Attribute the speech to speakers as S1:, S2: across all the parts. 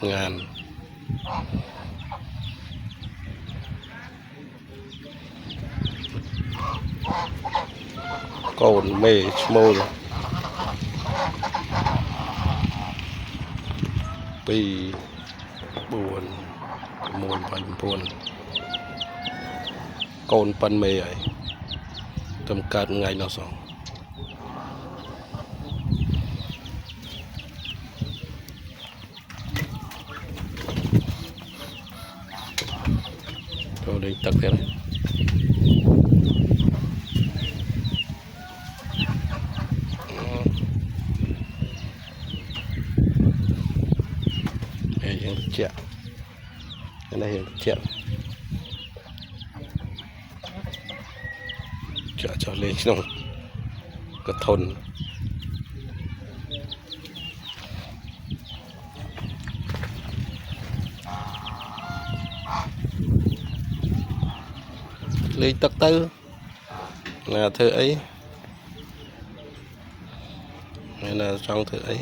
S1: ngàn cồn mê small pi buồn mùn phần buồn cồn pan mê ấy tầm cát ngày nào xong rồi đi tắt thế này hiện chẹo cái này hiện chẹo chẹo cho lên xong cái thôn lên tắc tư là thơ ấy hay là trong thơ ấy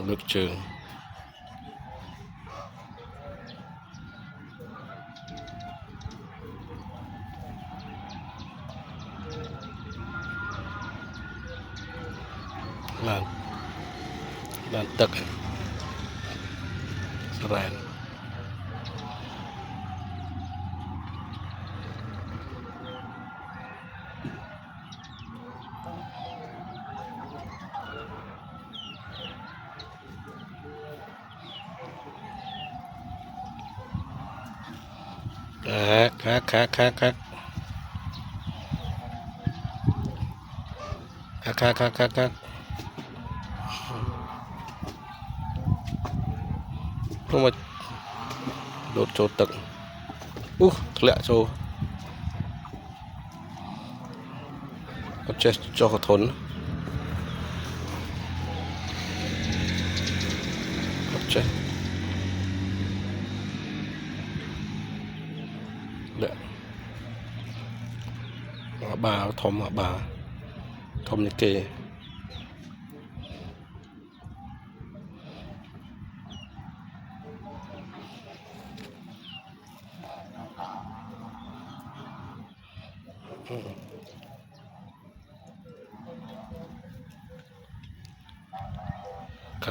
S1: nước trường lan tắc sàn khác không mà đột chỗ tận lẹ chỗ có chết cho họ thốn có chết lẹ bà thom như kê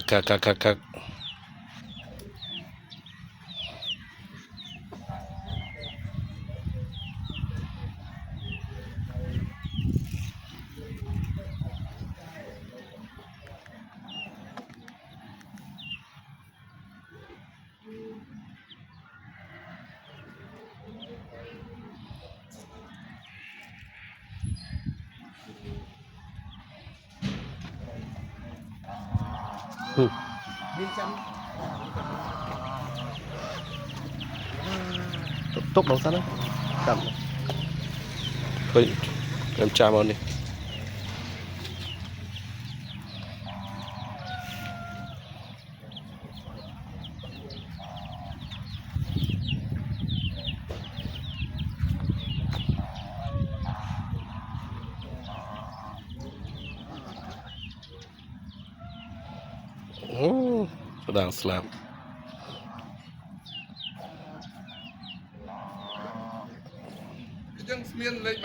S1: các tốc đầu sẵn đấy cầm thôi em chạm vào đi đang slam